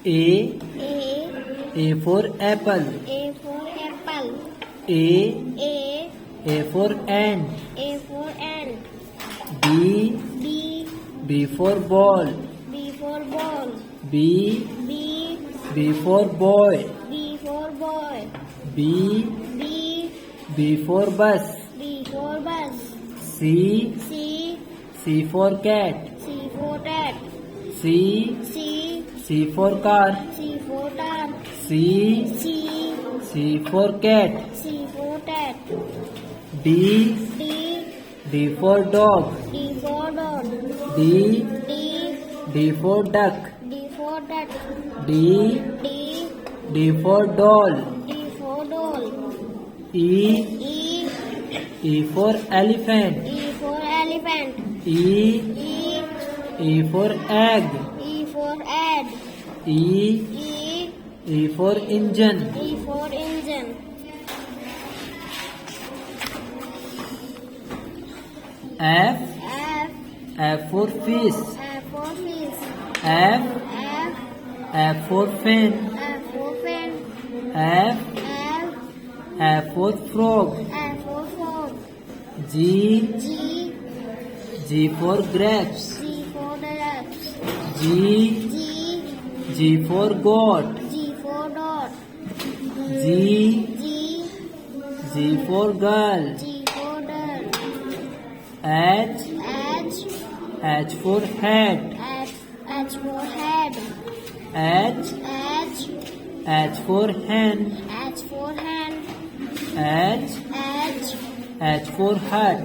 A. A. A for apple. A for apple. A. A. A for ant. A for ant. B. B. B for ball. B for ball. B. B. B for boy. B for boy. B. B. B for bus. B for bus. C. C. C for cat. C for cat. C. C. C for car. C for car. C. C. C for cat. C for cat. D. D. D for dog. D for dog. D. D. D for duck. D for duck. D. D. D for doll. D for doll. E. E. E for elephant. E for elephant. E. E. E for egg. E for egg. E. E. E for engine. E for engine. F. F. F for fish. F for fish. F. F. F for fan. F for fan. F. F. F for frog. F for frog. G. G. G for grapes. G for grapes. G. G. G for goat. G for dot. G. G. G for girl. G for girl. H. H. H for hat. H. H for head. H. H. H for hen. H for hand. H. H. H for hat.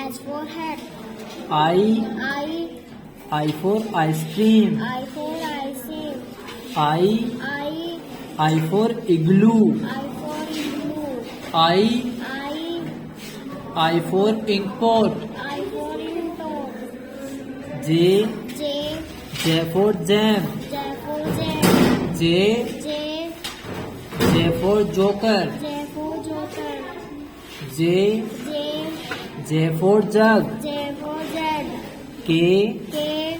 H for head. I. I. I for ice cream. I for icing. I. I. I for igloo. I for igloo. I. I. I for ink pot. I for indoor. J. J. J for jam. J for jam. J. J. J for joker. J for joker. J. J. J for jug. J for jet. K. K.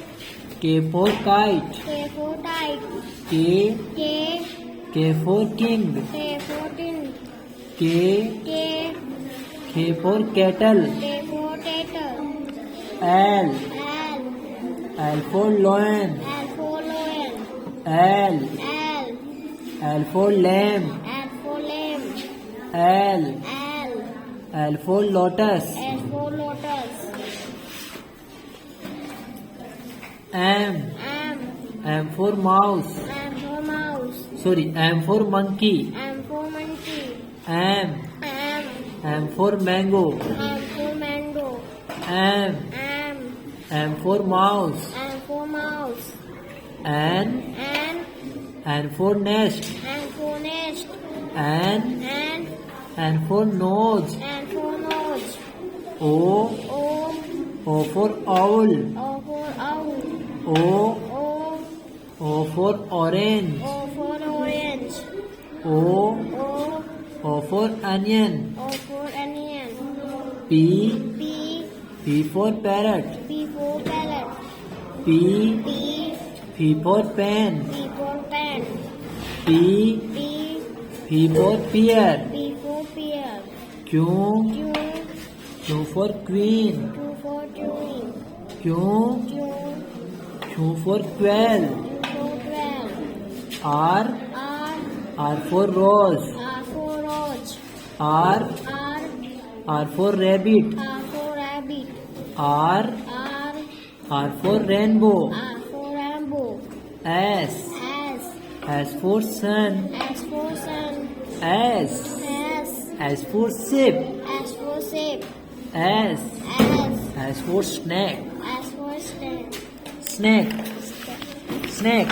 K for kite. K for kite. K. K. K for king. K for tin. K. K. K for kettle. K for tater. L. L. L for lion. L for lion. L. L. L for lamb. L for lamb. L. L. L for lotus. L for lotus. M. M. M for mouse. M for mouse. Sorry, M for monkey. M for monkey. M. M. M for mango. M for mango. M. M. M for mouse. M for mouse. N. N. N for nest. N for nest. N. N. N for nose. N for nose. O. O. O for owl. O for owl. O. O. O for orange. O for orange. O. O. O for onion. O for onion. P. P. P for parrot. P for parrot. P. P. P for pen. P for pen. P. P. P for pear. P for pear. Q. Q. Q for queen. Q for queen. Q. Q. Q for quail. Q for quail. R. R. R for rose. R for rose. R. R. R for rabbit. R for rabbit. R. R. R for rainbow. R for rainbow. S. S. S for sun. S for sun. S. S. S for ship. S for sheep. S. S. S for snake. S for snake. Snake. Snake.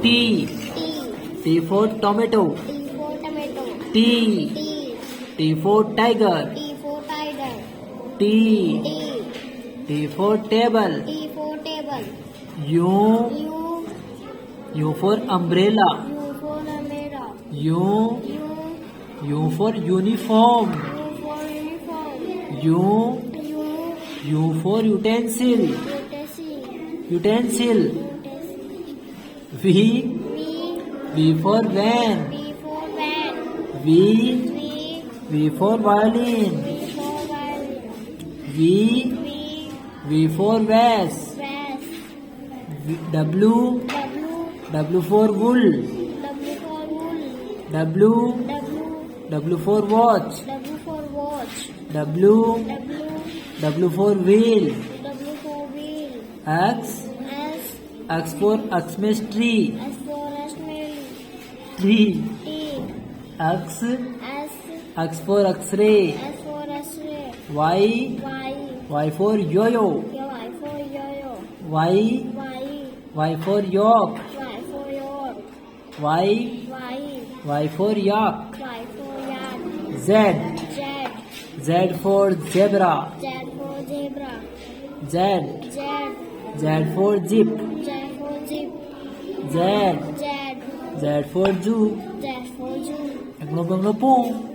T. T. T for tomato. T for tomato. T. T. T for tiger. T for tiger. T. T. T for table. T for table. U. U. U for umbrella. U for umbrella. U. U. U for uniform. U for uniform. U. U. U for utensil. Utensil. Utensil. Utensil. V. V. V for van. V for van. V. V. V for violin. V for violin. V. V. V for vase. Vase. W. W. W for wool. W for wool. W. W. W for watch. W for watch. W. W. W for wheel. W for wheel. X. S. X for Xmas tree. S for Ashmary. Tree. T. X. S. X for X-ray. S for X-ray. Y. Y. Y for yo-yo. Y for yo-yo. Y. Y. Y for york. Y for York. Y. Y. Y for yak. Y for yak. Z. Z. Z for zebra. Z for zebra. Z. Z. Z for jeep. Z for jeep. Z. Z. Z for zoo. Z for zoo. Banglo banglo pong.